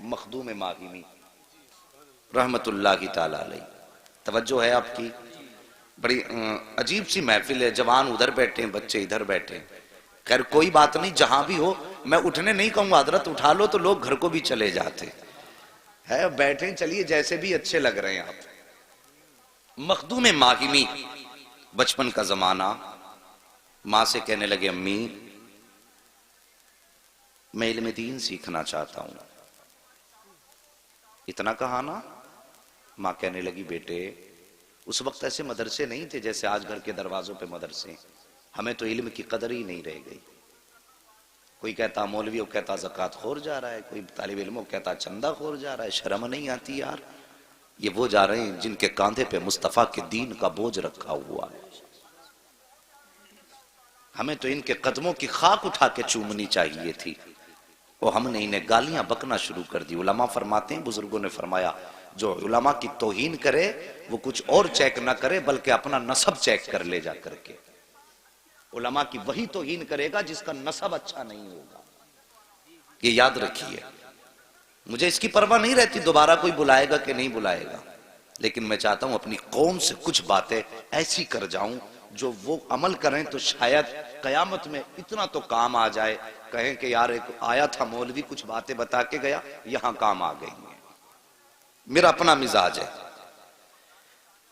मखदूम माहिमी रहमतुल्लाहि ताला अलैह। तवज्जो है आपकी? बड़ी अजीब सी महफिल है, जवान उधर बैठे हैं, बच्चे इधर बैठे हैं। खैर कोई बात नहीं, जहां भी हो मैं उठने नहीं कहूंगा, हजरत उठा लो तो लोग घर को भी चले जाते है। बैठे चलिए, जैसे भी अच्छे लग रहे हैं आप। मखदूम माहिमी, बचपन का जमाना। माँ से कहने लगे अम्मी मैं इल्म दीन सीखना चाहता हूं। इतना कहा ना? माँ कहने लगी बेटे उस वक्त ऐसे मदरसे नहीं थे जैसे आज घर के दरवाजों पे मदरसे। हमें तो इल्म की कदर ही नहीं रह गई। कोई कहता मौलवी, वो कहता ज़कात खोर जा रहा है, कोई तालिब इल्म कहता चंदा खोर जा रहा है। शर्म नहीं आती यार? ये वो जा रहे हैं जिनके कांधे पे मुस्तफ़ा के दीन का बोझ रखा हुआ है। हमें तो इनके कदमों की खाक उठा के चूमनी चाहिए थी, और हमने इन्हें गालियां बकना शुरू कर दी। उलमा फरमाते हैं, बुजुर्गों ने फरमाया, जो उलमा की तौहीन करे वो कुछ और चेक ना करे बल्कि अपना नसब चेक कर ले जा करके। उलमा की वही तौहीन करेगा जिसका नसब अच्छा नहीं होगा, ये याद रखिए। मुझे इसकी परवाह नहीं रहती दोबारा कोई बुलाएगा कि नहीं बुलाएगा, लेकिन मैं चाहता हूं अपनी कौम से कुछ बातें ऐसी कर जाऊं जो वो अमल करें तो शायद कयामत में इतना तो काम आ जाए, कहें कि यार एक आया था मौलवी कुछ बातें बता के गया, यहां काम आ गई है। मेरा अपना मिजाज है।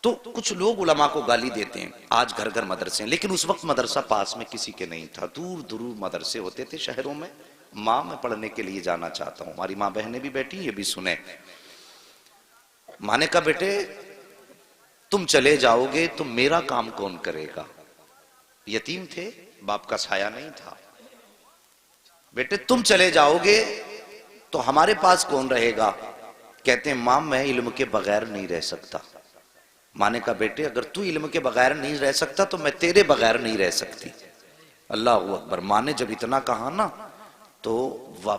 तो कुछ लोग उलमा को गाली देते हैं, आज घर घर मदरसे हैं, लेकिन उस वक्त मदरसा पास में किसी के नहीं था, दूर दूर मदरसे होते थे शहरों में। माँ मैं पढ़ने के लिए जाना चाहता हूं। हमारी माँ बहनें भी बैठी, ये भी सुने। माँ ने कहा बेटे तुम चले जाओगे तो मेरा काम कौन करेगा? यतीम थे, बाप का साया नहीं था। बेटे तुम चले जाओगे तो हमारे पास कौन रहेगा? कहते हैं मां मैं इल्म के बगैर नहीं रह सकता। मां ने कहा बेटे अगर तू इल्म के बगैर नहीं रह सकता तो मैं तेरे बगैर नहीं रह सकती। अल्लाह अकबर। मां ने जब इतना कहा ना तो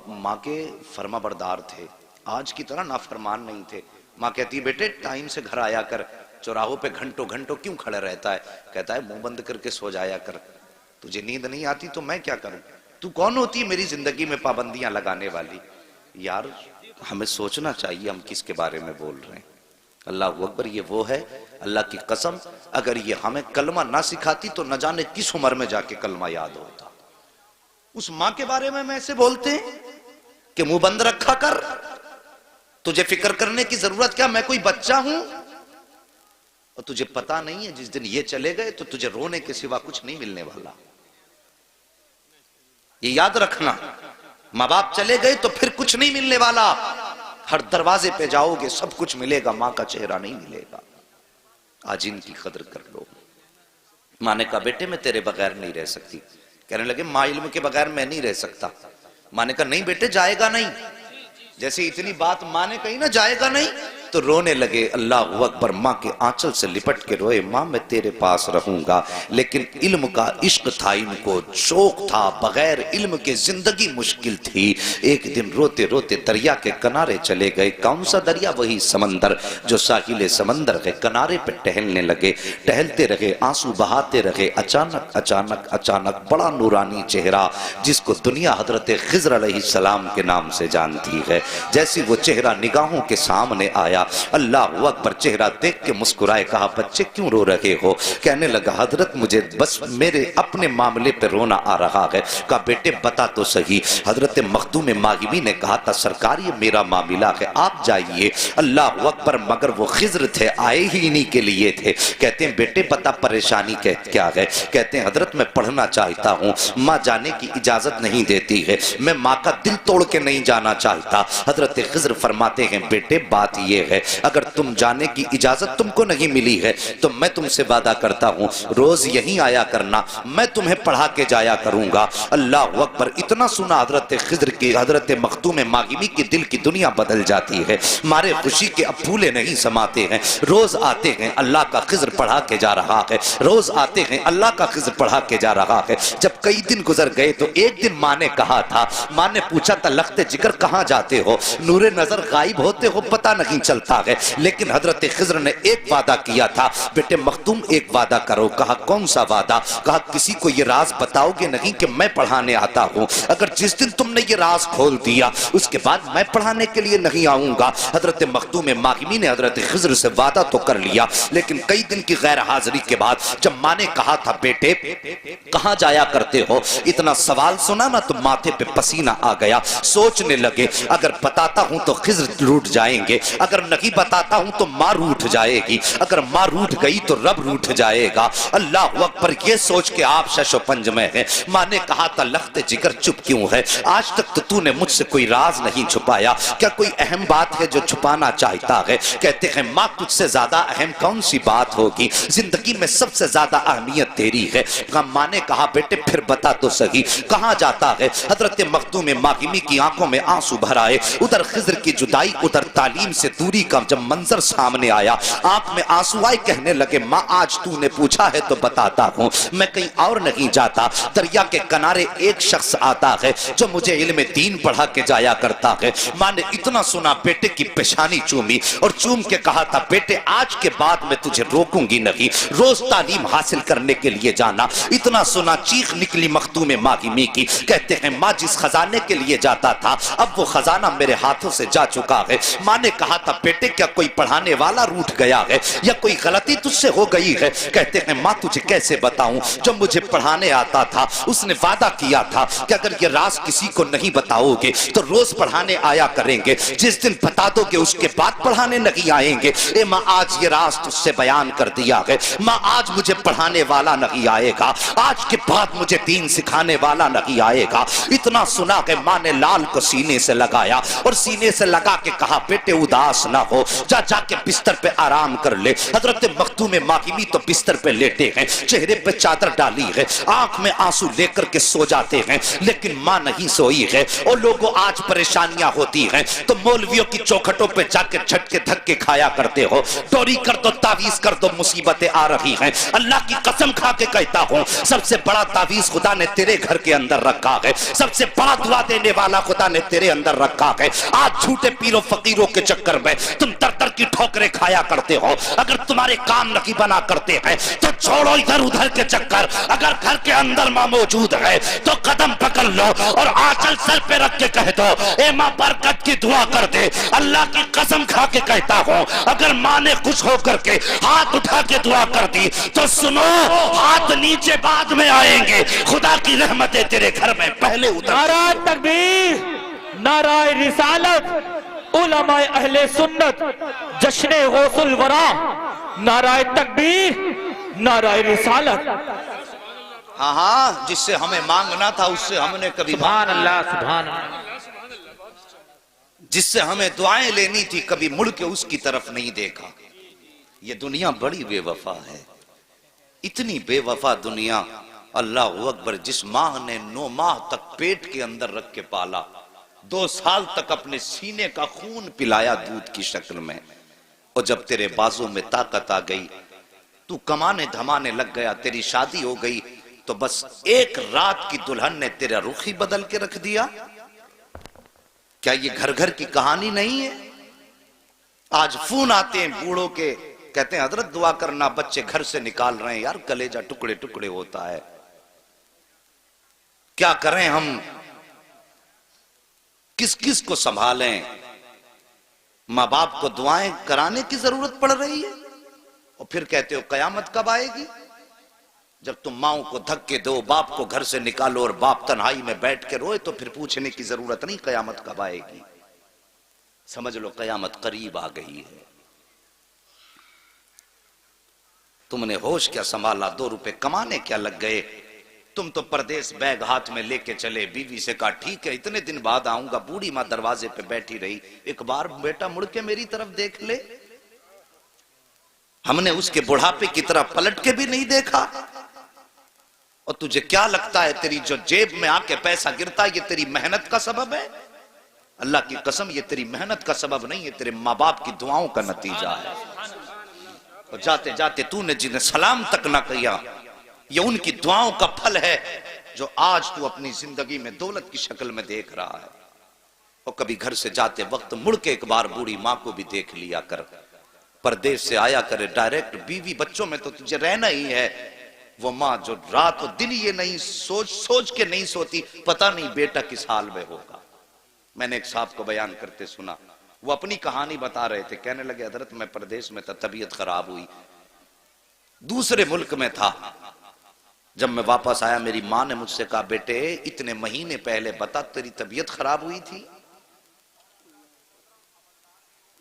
मां के फर्मा बरदार थे, आज की तरह नाफरमान नहीं थे। मां कहती है बेटे टाइम से घर आया कर, चौराहों पे घंटों घंटों क्यों खड़ा रहता है? कहता है मुंह बंद करके सो जाया कर, तुझे नींद नहीं आती तो मैं क्या करूं? तू कौन होती है मेरी जिंदगी में पाबंदियां लगाने वाली? यार हमें सोचना चाहिए हम किसके बारे में बोल रहे हैं। अल्लाह अकबर। ये वो है, अल्लाह की कसम अगर ये हमें कलमा ना सिखाती तो न जाने किस उम्र में जाके कलमा याद होता। उस मां के बारे में ऐसे बोलते हैं कि मुंह बंद रखा कर, तुझे फिक्र करने की जरूरत क्या, मैं कोई बच्चा हूं? और तुझे पता नहीं है जिस दिन ये चले गए तो तुझे रोने के सिवा कुछ नहीं मिलने वाला। ये याद रखना, माँ बाप चले गए तो फिर कुछ नहीं मिलने वाला। हर दरवाजे पे जाओगे सब कुछ मिलेगा, माँ का चेहरा नहीं मिलेगा। आज इनकी कदर कर लो। माँ ने कहा बेटे मैं तेरे बगैर नहीं रह सकती। कहने लगे माँ इल्म के बगैर मैं नहीं रह सकता। माँ ने कहा नहीं बेटे जाएगा नहीं। जैसे इतनी बात माँ ने कही ना जाएगा नहीं, तो रोने लगे। अल्लाह अकबर। माँ के आंचल से लिपट के रोए, माँ मैं तेरे पास रहूंगा। लेकिन इल्म का इश्क था इनको, शौक था, बगैर इल्म के जिंदगी मुश्किल थी। एक दिन रोते रोते दरिया के किनारे चले गए। कौन सा दरिया? वही समंदर जो साहिल समंदर के किनारे पे टहलने लगे। टहलते रहे, आंसू बहाते रहे। अचानक अचानक अचानक बड़ा नूरानी चेहरा जिसको दुनिया हजरत खिज़र अलैहिस्सलाम के नाम से जानती है, जैसे वो चेहरा निगाहों के सामने आया, अल्लाह अकबर। चेहरा देख के मुस्कुराए, कहा बच्चे क्यों रो रहे हो? कहने लगा हजरत मुझे बस मेरे अपने मामले पे रोना आ रहा है। कहा बेटे बता तो सही। हजरत मखदूम माहिमी ने कहा था सरकार ये मेरा मामला है, आप जाइए। अल्लाह अकबर। मगर वो खिज़र थे, आए ही इन्हीं के लिए थे। कहते हैं बेटे बता परेशानी क्या है? कहते हैं हजरत मैं पढ़ना चाहता हूँ, माँ जाने की इजाजत नहीं देती है, मैं माँ का दिल तोड़ के नहीं जाना चाहता। हजरत खिज़र फरमाते हैं बेटे बात ये है, अगर तुम जाने की इजाजत तुमको नहीं मिली है तो मैं तुमसे वादा करता हूं रोज यहीं आया करना, मैं तुम्हें पढ़ा के जाया करूंगा। अल्लाह अकबर। इतना सुना हजरत खिज़र की, हजरत मखदूम माहिमी की दिल की दुनिया बदल जाती है। मारे खुशी के अब फूले नहीं समाते हैं। रोज आते हैं, अल्लाह का खिज़र पढ़ा के जा रहा है, रोज आते हैं, अल्लाह का खिज़र पढ़ा के जा रहा है। जब कई दिन गुजर गए तो एक दिन माँ ने कहा था, माँ ने पूछा था लख्ते जिगर कहाँ जाते हो? नूरे नजर गायब होते हो, पता नहीं चलता। चलता है। लेकिन हजरत खिज़र ने एक वादा किया था, बेटे मखदूम एक वादा करो। कहा कौन सा वादा? कहा किसी को ये राज बताओगे नहीं कि मैं पढ़ाने आता हूँ। अगर जिस दिन तुमने ये राज खोल दिया उसके बाद मैं पढ़ाने के लिए नहीं आऊंगा। हजरत मखदूम मागिमी ने हजरत खिज़र से वादा तो कर लिया, लेकिन कई दिन की गैर हाजिरी के बाद जब माँ ने कहा था बेटे कहाँ जाया करते हो, इतना सवाल सुना ना तो माथे पे पसीना आ गया। सोचने लगे अगर बताता हूं तो खिज़र रूठ जाएंगे, अगर नहीं बताता हूं तो माँ रूठ जाएगी, अगर माँ रूठ गई तो रब रूठ जाएगा। अल्लाह अकबर, ये सोच के आप शशो पंज में है। माँ ने कहा था लख्ते जिगर चुप क्यों है, आज तक तो तूने मुझसे कोई राज नहीं छुपाया, क्या कोई अहम बात है जो छुपाना चाहता है? कहते हैं माँ तुझसे ज्यादा अहम कौन सी बात होगी, जिंदगी में सबसे ज्यादा अहमियत तेरी है। माँ ने कहा बेटे फिर बता तो सही कहाँ जाता है? हजरत मखदूम मागिमी की आंखों में आंसू भर आए। उधर खिज़र की जुदाई, उधर तालीम से दूरी का जब मंजर सामने आया, आंख में आंसू आए। कहने लगे माँ आज तूने पूछा है तो बताता हूँ, मैं कहीं और नहीं जाता। दरिया के किनारे एक शख्स आता है जो मुझे इल्म दीन पढ़ा के जाया करता है। माँ ने इतना सुना बेटे की पेशानी चूमी और चूम के कहा था बेटे आज के बाद मैं तुझे रोकूंगी नहीं, रोज तालीम हासिल करने के लिए जाना। इतना सुना चीख निकली मखदूम मागिमी की। कहते हैं माँ जिस खजाने के लिए जाता था अब वो खजाना मेरे हाथों से जा चुका है। माँ ने कहा था बेटे क्या कोई पढ़ाने वाला रूठ गया है या कोई गलती तुझसे हो गई है? कहते हैं माँ तुझे कैसे बताऊं, जब मुझे पढ़ाने आता था उसने वादा किया था कि अगर ये राज किसी को नहीं बताओगे तो रोज पढ़ाने आया करेंगे, जिस दिन बता दोगे उसके बाद पढ़ाने नहीं आएंगे। ए माँ आज ये राज तुझसे बयान कर दिया है। माँ आज मुझे पढ़ाने वाला नहीं आएगा, आज के बाद मुझे दीन सिखाने वाला नहीं आएगा। इतना सुना कि माँ ने लाल को सीने से लगाया और सीने से लगा के कहा बेटे उदास ना हो, जा जाके बिस्तर पे आराम कर ले। हजरत मखदूम मागिमी तो बिस्तर पे लेटे हैं, चेहरे पे चादर डाली है, आंख में आंसू लेकर के सो जाते हैं। लेकिन माँ नहीं सोई है। और लोगों आज परेशानियां होती हैं तो मौलवियों की चौखटों पे जाके झटके धक्के खाया करते हो, टोरी कर दो तावीज कर दो, मुसीबतें आ रही हैं। अल्लाह की कसम खा के कहता हूँ सबसे बड़ा तावीज खुदा ने तेरे घर के अंदर रखा है, सबसे बड़ा दुआ देने वाला खुदा ने तेरे अंदर रखा है। आज झूठे पीरों फकीरों के चक्कर में तुम दर दर की ठोकरें खाया करते हो। अगर तुम्हारे काम नहीं बना करते हैं तो छोड़ो इधर उधर के चक्कर, अगर घर के अंदर माँ मौजूद है तो कदम पकड़ लो और आंचल सर पे रख के कह दो ए माँ बरकत की दुआ कर दे। अल्लाह की कसम खा के कहता हूँ अगर माँ ने खुश होकर के हाथ उठा के दुआ कर दी तो सुनो हाथ नीचे बाद में आएंगे, खुदा की रहमतें तेरे घर में पहले उतर। नाराए तकबीर, नाराए रिसालत, उलमाए अहले सुन्नत, जश्ने गौसुल वरा, नाराए तकबीर, नाराए रिसालत। हाँ हाँ जिससे हमें मांगना था उससे हमने कभी सुभान अल्लाह, सुभान अल्लाह। जिससे हमें दुआएं लेनी थी कभी मुड़ के उसकी तरफ नहीं देखा। ये दुनिया बड़ी बेवफा है, इतनी बेवफा दुनिया। अल्लाह अकबर, जिस माँ ने 9 माह तक पेट के अंदर रख के पाला, 2 साल तक अपने सीने का खून पिलाया दूध की शक्ल में, और जब तेरे बाजू में ताकत आ गई तू कमाने धमाने लग गया, तेरी शादी हो गई तो बस एक रात की दुल्हन ने तेरा रुख ही बदल के रख दिया। क्या ये घर घर की कहानी नहीं है? आज फोन आते हैं बूढ़ों के, कहते हैं हजरत दुआ करना बच्चे घर से निकाल रहे हैं। यार कलेजा टुकड़े टुकड़े होता है, क्या करें हम, किस किस को संभालें? माँ बाप को दुआएं कराने की जरूरत पड़ रही है और फिर कहते हो कयामत कब आएगी? जब तुम माओ को धक्के दो, बाप को घर से निकालो और बाप तन्हाई में बैठ के रोए तो फिर पूछने की जरूरत नहीं कयामत कब आएगी। समझ लो कयामत करीब आ गई है। तुमने होश क्या संभाला, 2 रुपए कमाने क्या लग गए? तुम तो परदेश बैग हाथ में लेके चले, बीवी से कहा ठीक है इतने दिन बाद आऊंगा। बूढ़ी माँ दरवाजे पे बैठी रही, एक बार बेटा मुड़ के मेरी तरफ देख ले। हमने उसके बुढ़ापे की तरफ पलट के भी नहीं देखा। और तुझे क्या लगता है तेरी जो जेब में आके पैसा गिरता है ये तेरी मेहनत का सबब है? अल्लाह की कसम ये तेरी मेहनत का सबब नहीं है, तेरे माँ बाप की दुआओं का नतीजा है। और जाते जाते तूने जिन्हें सलाम तक ना किया, ये उनकी दुआओं का फल है जो आज तू अपनी जिंदगी में दौलत की शक्ल में देख रहा है। और कभी घर से जाते वक्त मुड़ के एक बार बूढ़ी माँ को भी देख लिया कर। परदेश से आया करे डायरेक्ट, बीवी बच्चों में तो तुझे रहना ही है। वो माँ जो रात और दिन ये नहीं सोच के नहीं सोती, पता नहीं बेटा किस हाल में होगा। मैंने एक साहब को बयान करते सुना, वो अपनी कहानी बता रहे थे। कहने लगे हजरत मैं प्रदेश में था, तबीयत खराब हुई, दूसरे मुल्क में था। जब मैं वापस आया मेरी माँ ने मुझसे कहा, बेटे इतने महीने पहले बता तेरी तबीयत खराब हुई थी।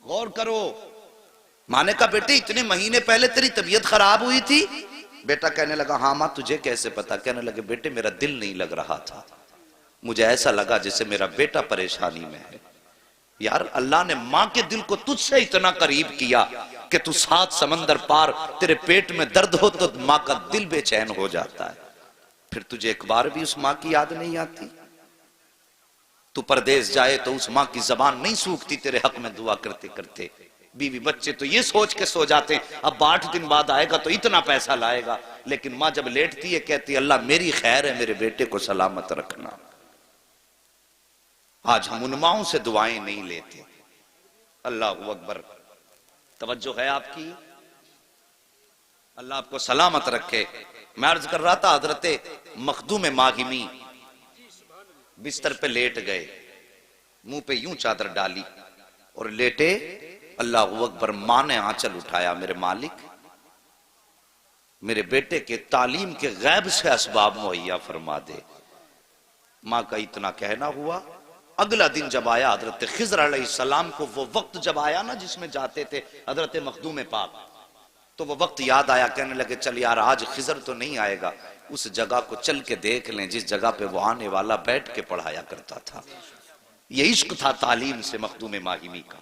गौर करो, माँ ने कहा बेटे इतने महीने पहले तेरी तबीयत खराब हुई थी। बेटा कहने लगा हाँ माँ तुझे कैसे पता। कहने लगे बेटे मेरा दिल नहीं लग रहा था, मुझे ऐसा लगा जैसे मेरा बेटा परेशानी में है। यार अल्लाह ने माँ के दिल को तुझसे इतना करीब किया कि तू 7 समंदर पार, तेरे पेट में दर्द हो तो माँ का दिल बेचैन हो जाता है। फिर तुझे एक बार भी उस माँ की याद नहीं आती? तू परदेश जाए तो उस माँ की जबान नहीं सूखती तेरे हक में दुआ करते करते। बीवी बच्चे तो ये सोच के सो जाते हैं अब 8 दिन बाद आएगा तो इतना पैसा लाएगा, लेकिन माँ जब लेटती है कहती है अल्लाह मेरी खैर है, मेरे बेटे को सलामत रखना। आज हम उन माओं से दुआएं नहीं लेते। अल्लाह अकबर, तवज्जो है आपकी? अल्लाह आपको सलामत रखे। मैं अर्ज कर रहा था हजरत मखदूम माहिमी बिस्तर पे लेट गए, मुंह पे यूं चादर डाली और लेटे। अल्लाह अकबर, मां ने आंचल उठाया, मेरे मालिक मेरे बेटे के तालीम के गैब से असबाब मुहैया फरमा दे। मां का इतना कहना हुआ। अगला दिन जब आया हजरत खिज़र अलैहिस्सलाम को, वो वक्त जब आया ना जिसमें जाते थे हजरत मखदूम पाक, तो वो वक्त याद आया। कहने लगे चल यार आज खिज़र तो नहीं आएगा, उस जगह को चल के देख लें जिस जगह पे वो आने वाला बैठ के पढ़ाया करता था। ये इश्क था तालीम से मखदूम माहिमी का।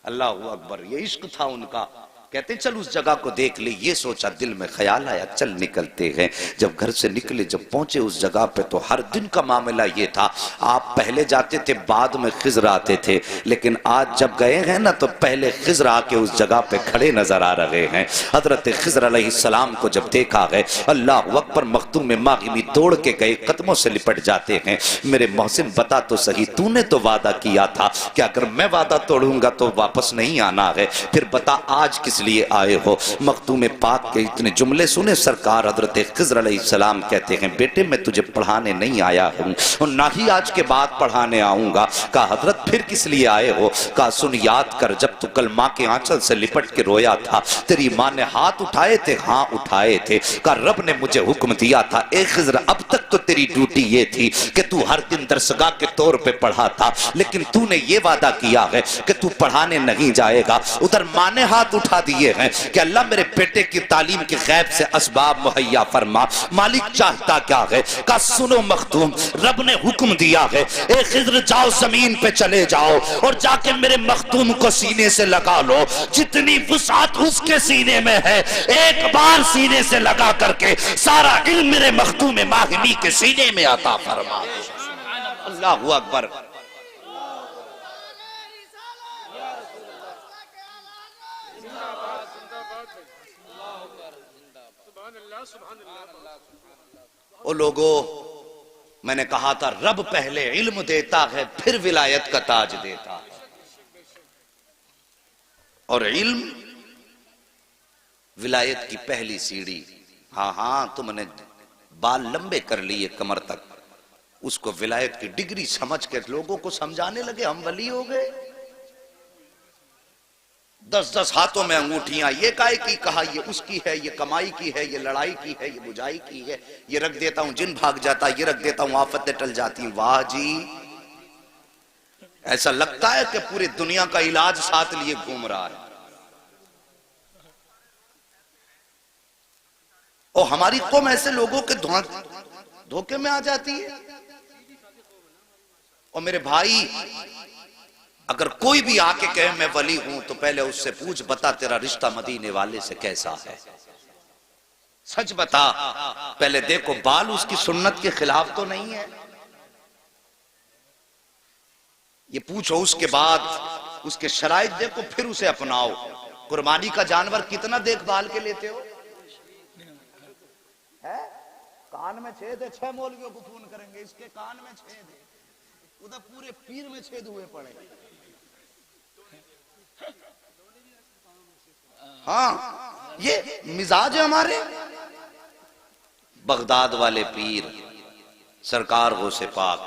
अल्लाह अकबर, ये इश्क था उनका। कहते चल उस जगह को देख ले। ये सोचा, दिल में ख्याल आया चल निकलते हैं। जब घर से निकले, जब पहुंचे उस जगह पे तो हर दिन का मामला ये था, आप पहले जाते थे बाद में खिज़र आते थे, लेकिन आज जब गए हैं ना तो पहले खिज़र आके उस जगह पे खड़े नजर आ रहे हैं। हजरत खिज़र अलैहिस्सलाम को जब देखा है, अल्लाह अकबर, मखदूम माहिमी दौड़ के गए, कदमों से लिपट जाते हैं। मेरे मोहसिन बता तो सही, तूने तो वादा किया था कि अगर मैं वादा तोड़ूंगा तो वापस नहीं आना है, फिर बता आज किस लिए आए हो? मखदूम पाक के इतने जुमले सुने सरकार हजरत खिज़र अलैहिस्सलाम कहते हैं बेटे मैं तुझे पढ़ाने नहीं आया हूं और ना ही आज के बाद पढ़ाने आऊंगा। कहा हजरत फिर किस लिए आए हो? कहा सुन याद कर, जब तू कल माँ के आंचल से लिपट के रोया था तेरी माँ ने हाथ उठाए थे? हाँ उठाए थे। कहा रब ने मुझे हुक्म दिया था ए खिज़र, अब तक तो तेरी ड्यूटी ये थी कि तू हर दिन दरसगाह के तौर पे पढ़ा था, लेकिन तूने ये वादा किया है कि तू पढ़ाने नहीं जाएगा। उधर माँ ने हाथ उठा दिए हैं कि अल्लाह मेरे बेटे की तालीम के गैब से असबाब मुहैया फरमा। मालिक चाहता क्या है? का सुनो मखदूम, रब ने हुक्म दिया है ए खिज़र जाओ जमीन पे चले जाओ और जाके मेरे मखदूम को सीने से लगा लो। जितनी वुसात उसके सीने में है एक बार सीने से लगा करके सारा इल्म मेरे मखदूम माहिमी के सीने में अता फरमा। अल्लाहु अकबर। ओ लोगो, मैंने कहा था रब पहले इल्म देता है फिर विलायत का ताज देता है, और इल्म विलायत की पहली सीढ़ी। हाँ हाँ, तुमने बाल लंबे कर लिए कमर तक, उसको विलायत की डिग्री समझ के लोगों को समझाने लगे हम वली हो गए। 10-10 हाथों में अंगूठियां, ये काय की कहा ये उसकी है, ये कमाई की है, ये लड़ाई की है, ये बुझाई की है, ये रख देता हूं जिन भाग जाता, ये रख देता हूं आफतें टल जाती। वाह जी, ऐसा लगता है कि पूरी दुनिया का इलाज साथ लिए घूम रहा है। और हमारी कौम ऐसे लोगों के धोखे में आ जाती है। और मेरे भाई, अगर कोई भी आके कहे मैं वली हूं तो पहले उससे पूछ, बता तेरा रिश्ता मदीने वाले से कैसा है? सच बता, पहले देखो बाल उसकी सुन्नत के खिलाफ तो नहीं है, ये पूछो। उसके बाद उसके शराइत देखो, फिर उसे अपनाओ। कुर्बानी का जानवर कितना देखभाल के लेते हो? है? कान में छेद है, 6 मौलवियों को फोन करेंगे इसके कान में छेद है, उधर पूरे पीर में छेद हुए पड़े। हाँ, ये मिजाज है हमारे। बगदाद वाले पीर सरकार गौसे पाक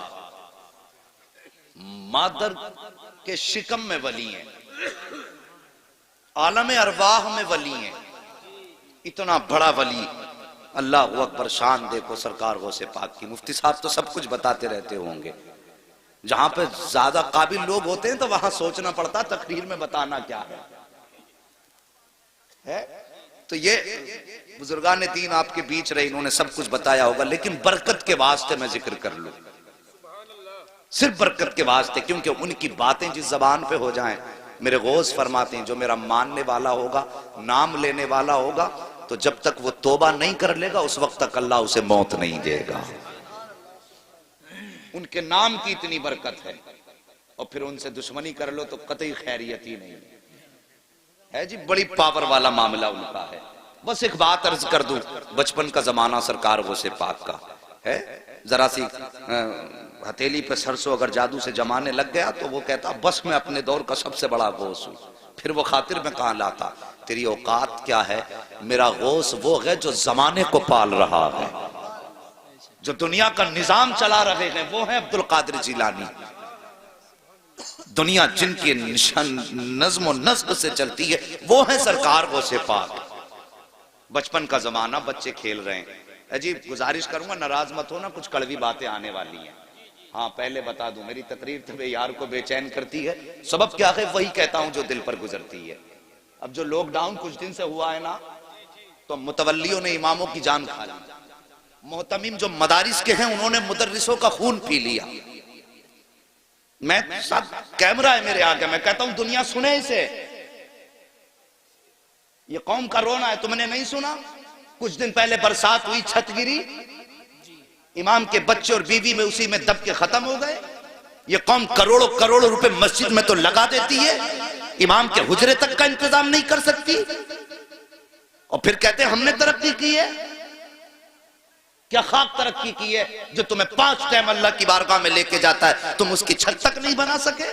मादर के शिकम में वली हैं, आलम अरवाह में वली हैं। इतना बड़ा वली, अल्लाह अकबर, शान देखो सरकार गौसे पाक की। मुफ्ती साहब तो सब कुछ बताते रहते होंगे। जहां पे ज्यादा काबिल लोग होते हैं तो वहां सोचना पड़ता तकरीर में बताना क्या है? तो ये बुजुर्गान दीन आपके बीच रहे, इन्होंने सब कुछ बताया होगा, लेकिन बरकत के वास्ते मैं जिक्र कर लूं, सिर्फ बरकत के वास्ते, क्योंकि उनकी बातें जिस जबान पे हो जाएं, मेरे गौस फरमाते हैं जो मेरा मानने वाला होगा, नाम लेने वाला होगा, तो जब तक वो तौबा नहीं कर लेगा उस वक्त तक अल्लाह उसे मौत नहीं देगा। उनके नाम की इतनी बरकत है, और फिर उनसे दुश्मनी कर लो तो कतई खैरियत ही नहीं है जी। बड़ी पावर वाला मामला उनका है। बस एक बात अर्ज कर दूं, बचपन का जमाना सरकार गौसे पाक का है, जरा सी हथेली पे सरसों अगर जादू से जमाने लग गया तो वो कहता बस मैं अपने दौर का सबसे बड़ा गौस हूं। फिर वो खातिर में कहां लाता, तेरी औकात क्या है? मेरा गौस वो है जो जमाने को पाल रहा है, जो दुनिया का निजाम चला रहे हैं, वो है अब्दुल कादिर जिलानी। दुनिया जिनके नज्म नस्क से चलती है वो है सरकार गौसे पाक। बचपन का जमाना, बच्चे खेल रहे हैं। अजीब गुजारिश करूंगा, नाराज मत हो ना, कुछ कड़वी बातें आने वाली हैं। हाँ, पहले बता दूं, मेरी तकरीर तो यार को बेचैन करती है। सबब क्या है? वही कहता हूं जो दिल पर गुजरती है। अब जो लॉकडाउन कुछ दिन से हुआ है ना, तो मुतवल्लियों ने इमामों की जान खा ली। मोहतमिम जो मदारिस के हैं उन्होंने मुदर्रिसों का खून पी लिया। मैं सब कैमरा है मेरे आगे, मैं कहता हूं दुनिया सुने इसे। ये कौम का रोना है, तुमने नहीं सुना? कुछ दिन पहले बरसात हुई, छत गिरी, इमाम के बच्चे और बीवी में उसी में दब के खत्म हो गए। ये कौम करोड़ों करोड़ों रुपए मस्जिद में तो लगा देती है, इमाम के हुजरे तक का इंतजाम नहीं कर सकती, और फिर कहते हैं हमने तरक्की की है। क्या खाक तरक्की की है जो तुम्हें 5 टाइम अल्लाह की बारगाह में लेके जाता है, तुम उसकी छत तक नहीं बना सके?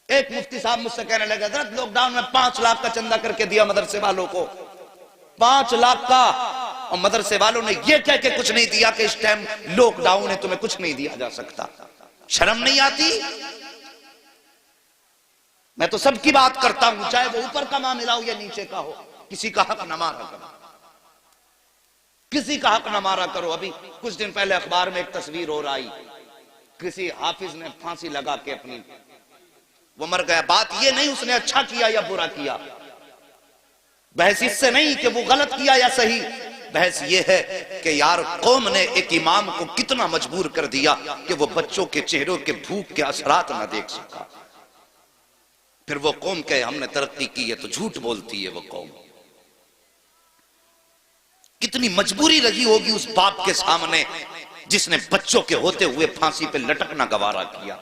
एक मुफ्ती साहब मुझसे कहने लगे, हज़रत लॉकडाउन में 5 लाख का चंदा करके दिया मदरसे वालों को, 5 लाख का, और मदरसे वालों ने यह कह के कुछ नहीं दिया कि इस टाइम लॉकडाउन है, तुम्हें कुछ नहीं दिया जा सकता। शर्म नहीं आती? मैं तो सबकी बात करता हूं, चाहे वो ऊपर का मामला हो या नीचे का हो, किसी का हक न मारा करो, किसी का हक न मारा करो। अभी कुछ दिन पहले अखबार में एक तस्वीर और आई, किसी हाफिज ने फांसी लगा के अपनी, वो मर गया। बात ये नहीं उसने अच्छा किया या बुरा किया, बहस इससे नहीं कि वो गलत किया या सही, बहस ये है कि यार कौम ने एक इमाम को कितना मजबूर कर दिया कि वो बच्चों के चेहरों के भूख के असरात ना देख सका। फिर वो कौम कहे हमने तरक्की की है तो झूठ बोलती है। वो कौम कितनी मजबूरी रही होगी उस बाप के सामने जिसने बच्चों के होते हुए फांसी पे लटकना गवारा किया।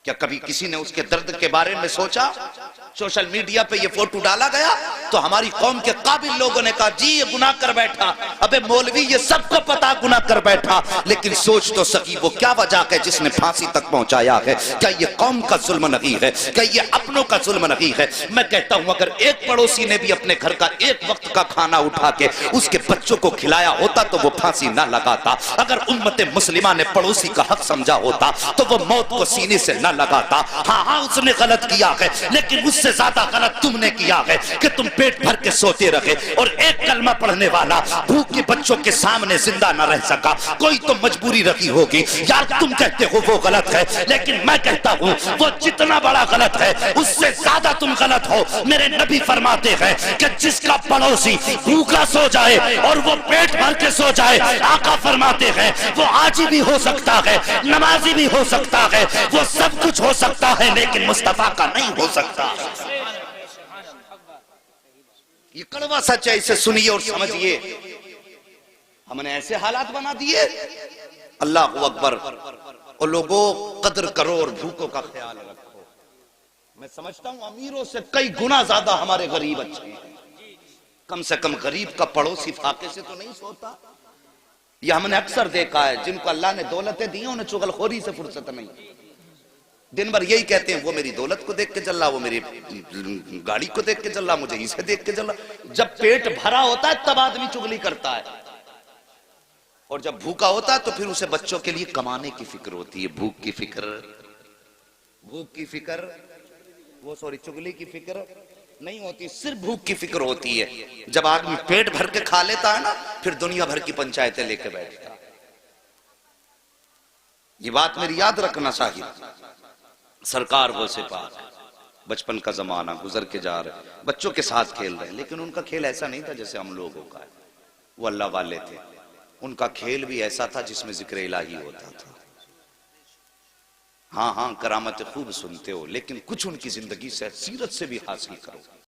क्या कभी किसी ने उसके दर्द के बारे में सोचा? सोशल मीडिया पे ये फोटो डाला गया तो हमारी कौम के काबिल लोगों ने कहा जी ये गुनाह कर बैठा। अबे मौलवी ये सबको पता गुनाह कर बैठा, लेकिन सोच तो सकी वो क्या वजह है जिसने फांसी तक पहुंचाया है? क्या ये कौम का जुल्म नहीं है? क्या ये अपनों का जुल्म नहीं है? मैं कहता हूं अगर एक पड़ोसी ने भी अपने घर का एक वक्त का खाना उठा के उसके बच्चों को खिलाया होता तो वो फांसी ना लगाता। अगर उम्मत मुस्लिमा ने पड़ोसी का हक समझा होता तो वो मौत को सीने से ना लगाता। हाँ उसने गलत किया है, लेकिन उससे ज्यादा गलत तुमने किया है कि तुम पेट भर के सोते रहे और एक कलमा पढ़ने वाला भूखे बच्चों के सामने जिंदा न रह सका। कोई तो मजबूरी रखी होगी यार। तुम कहते हो वो गलत है, लेकिन मैं कहता हूं वो जितना बड़ा गलत है उससे ज्यादा तुम गलत हो। मेरे नबी फरमाते हैं कि जिसका पड़ोसी भूखा सो जाए और वो पेट भर के सो जाए, आका फरमाते हैं वो आजी भी हो सकता है, नमाजी भी हो सकता है, वो सब कुछ हो सकता है, लेकिन मुस्तफा का नहीं हो सकता। ये कड़वा सच है, इसे सुनिए और समझिए। हमने ऐसे हालात बना दिए। अल्लाह अकबर। और लोगों कदर करो और भूखों का ख्याल रखो। मैं समझता हूं अमीरों से कई गुना ज्यादा हमारे गरीब अच्छे हैं। कम से कम गरीब का पड़ोसी फाके से तो नहीं सोता। यह हमने अक्सर देखा है, जिनको अल्लाह ने दौलतें दी हैं उन्हें चुगलखोरी से फुर्सत नहीं। दिन भर यही कहते हैं, वो मेरी दौलत को देख के चल रहा, वो मेरी गाड़ी को देख के चल रहा, मुझे इसे देख के चल रहा। जब पेट भरा होता है तब आदमी चुगली करता है, और जब भूखा होता है तो फिर उसे बच्चों के लिए कमाने की फिक्र होती है। भूख की फिक्र, वो सॉरी चुगली की फिक्र नहीं होती, सिर्फ भूख की फिक्र होती है। जब आदमी पेट भर के खा लेता है ना, फिर दुनिया भर की पंचायतें लेके बैठता है। ये बात मेरी याद रखना चाहिए। सरकार वो से पाक, बचपन का जमाना गुजर के जा रहे, बच्चों के साथ खेल रहे, लेकिन उनका खेल ऐसा नहीं था जैसे हम लोगों का है। वो अल्लाह वाले थे, उनका खेल भी ऐसा था जिसमें जिक्र इलाही होता था। हाँ हाँ, करामतें खूब सुनते हो, लेकिन कुछ उनकी जिंदगी से, सीरत से भी हासिल करो।